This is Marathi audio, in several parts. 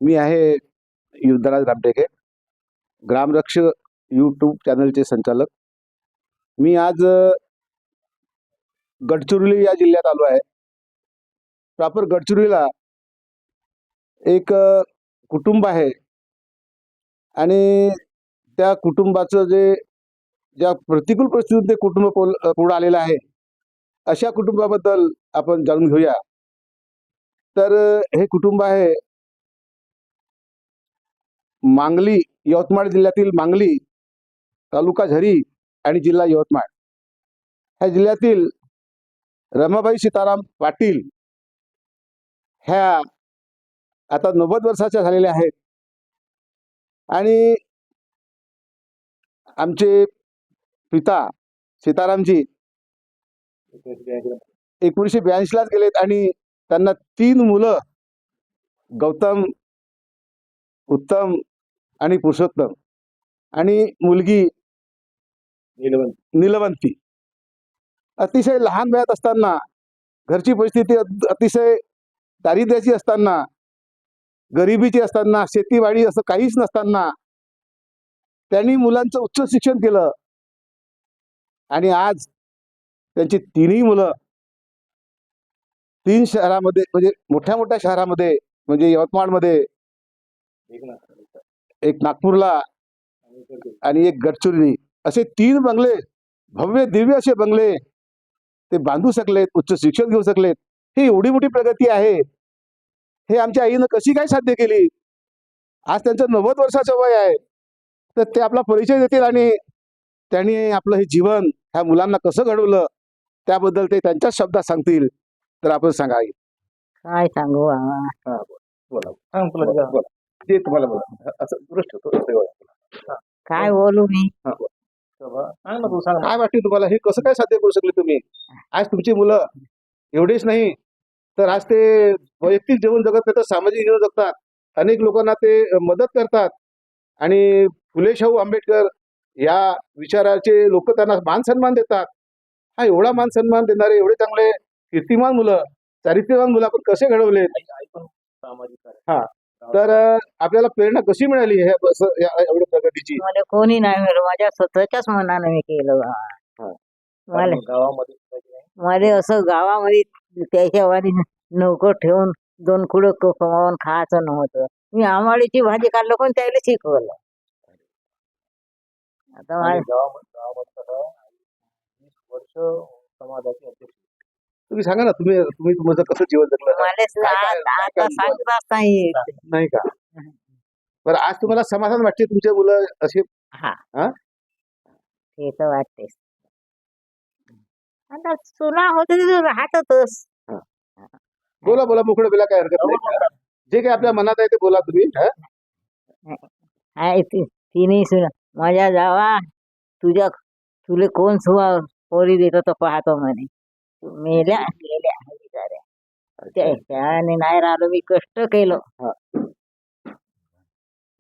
मी आहे युद्धराज रामटेके, ग्रामरक्ष यूट्यूब चॅनलचे संचालक. मी आज गडचिरोली या जिल्ह्यात आलो आहे. प्रॉपर गडचिरोलीला एक कुटुंब आहे आणि त्या कुटुंबाचं ज्या प्रतिकूल परिस्थितीत ते कुटुंब पुढे आलेलं आहे, अशा कुटुंबाबद्दल आपण जाणून घेऊया. तर हे कुटुंब आहे मांगली, यवतमाळ जिल्ह्यातील मांगली, तालुका झरी आणि जिल्हा यवतमाळ ह्या जिल्ह्यातील रमाबाई सीताराम पाटील ह्या आता 90 वर्षाच्या झालेल्या आहेत. आणि आमचे पिता सीतारामजी 1982लाच गेलेत आणि त्यांना 3 मुलं, गौतम, उत्तम आणि पुरुषोत्तम, आणि मुलगी नीलवंती. अतिशय लहान वयात असताना, घरची परिस्थिती अतिशय दारिद्र्याची असताना, गरिबीची असताना, शेतीवाडी असं काहीच नसताना त्यांनी मुलांचं उच्च शिक्षण केलं आणि आज त्यांची 3ही मुलं 3 शहरामध्ये, म्हणजे मोठ्या मोठ्या शहरामध्ये, म्हणजे यवतमाळमध्ये, एक नागपूरला आणि एक गडचिरोली, असे 3 बंगले, भव्य दिव्य असे बंगले ते बांधू शकलेत, उच्च शिक्षण घेऊ शकलेत. ही एवढी मोठी प्रगती आहे. हे आमच्या आईनं कशी काय साध्य केली? आज त्यांचं 90 वर्षाचं वय आहे. तर ते आपला परिचय देतील आणि त्यांनी आपलं हे जीवन ह्या मुलांना कसं घडवलं त्याबद्दल ते त्यांच्याच शब्दात सांगतील. तर आपण सांगा आई. काय सांगू बाबा, हा, बोला. हा, बोला. ते तुम्हाला बोला. असं दुरुस्त ठेवतो. काय बोलू मी? काय वाटते तुम्हाला, हे कसं काय साध्य करू शकले तुम्ही? आज तुमची मुलं एवढेच नाही तर आज ते वैयक्तिक जीवन जगत नाही तर सामाजिक जीवन जगतात. अनेक लोकांना ते मदत करतात आणि फुले शाहू आंबेडकर या विचाराचे लोक त्यांना मान सन्मान देतात. हा एवढा मान सन्मान देणारे एवढे चांगले कीर्तिमान मुलं, चारित्र्यवान मुलं आपण कसे घडवले? हा, तर आपल्याला प्रेरणा कशी मिळाली हे एवढ्या प्रगतीची? मला कोणी नाही मिळालं, माझ्या स्वतःच्याच मनानं मी केलं बाबा. मला असं गावामध्ये त्याच्या वारी नौकर ठेवून 2 कुडं कमावून खायचं नव्हतं. मी आंबाडीची भाजी काढलं पण त्याला शिकवलं. आता तुम्ही सांगा ना, तुम्ही तुमचं कसं जीवन जगलं? मला आता सांगताच नाही. नाही का? बरं, आज तुम्हाला समाधान वाटते तुमचे मुलं असे? हा, ते तर वाटतेच. आता सुना होते राहतच. बोला बोला, मोकळं बोला, काय हरकत नाही. जे काही आपल्या मनात आहे ते बोला तुम्ही. तिन्ही सुना माझ्या जावा, तुले कोण सुवा पोरी देतो तो पाहतो म्हणे. मेल्या त्याने नाही राहिलो, मी कष्ट केलं,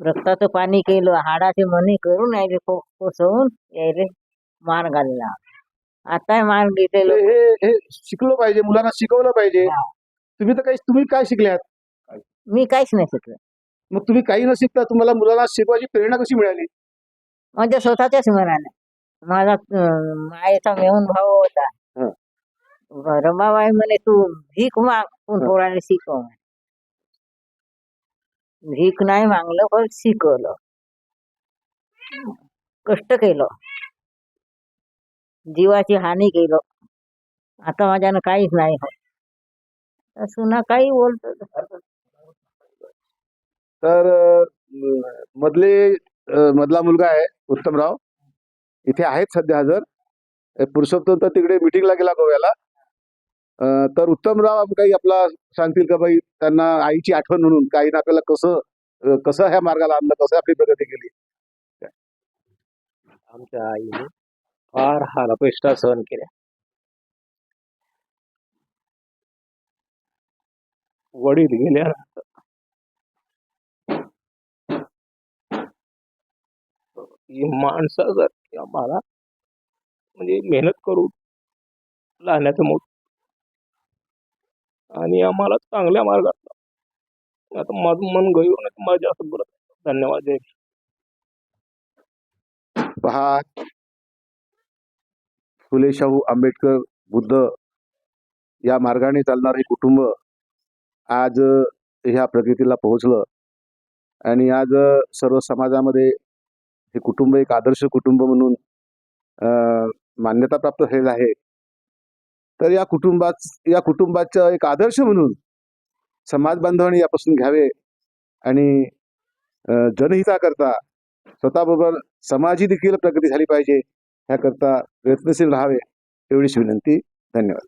रक्ताचं पाणी केलं, हाडाचे मणी करून यायले कोसवून यायले मार घालला. आता मार घेतलेलं. हे शिकलो पाहिजे, मुलांना शिकवलं पाहिजे. तुम्ही काय शिकल्यात? मी काहीच नाही शिकलो. मग तुम्ही काही न शिकता तुम्हाला मुलांना शिकवायची प्रेरणा कशी मिळाली? माझ्या स्वतःच्याच मनाने. माझा मायेचा मेहून भाऊ होता. रमाबाई म्हणे तू भीक माग, पोराने शिकव. भीक नाही मागलं पण शिकवलं, कष्ट केलं, जीवाची हानी केलं. आता माझ्यानं काहीच नाही होत. सुना काही बोलतो. तर मधला मुलगा आहे उत्तमराव, इथे आहेत सध्या हजर. पुरुषोत्तम तर तिकडे मीटिंगला गेला गोव्याला. तर उत्तमराव काही आपला सांगतील का बाई, त्यांना आईची आठवण म्हणून काही ना आपल्याला कसं ह्या मार्गाला आणलं, कसं आपली प्रगती केली? आमच्या आईने फार हाल अपेष्टा सहन केल्या. वडील गेल्यानंतर माणसासारखी आम्हाला म्हणजे मेहनत करून लहानाचं मोठं आणि आम्हाला चांगल्या मार्गात आता माझं मन गयो माझ्या असं बोलत आहे. धन्यवाद जय भीम. पहा, फुले शाहू आंबेडकर बुद्ध या मार्गाने चालणारे कुटुंब आज ह्या प्रगतीला पोहोचलं आणि आज सर्व समाजामध्ये हे कुटुंब एक आदर्श कुटुंब म्हणून मान्यता प्राप्त झालेलं आहे. तर या कुटुंबाचा एक आदर्श म्हणून समाज बांधवांनी यापासून घ्यावे आणि जनहिताकरता स्वतःबरोबर समाजी देखील प्रगती झाली पाहिजे ह्याकरता प्रयत्नशील राहावे एवढीच विनंती. धन्यवाद.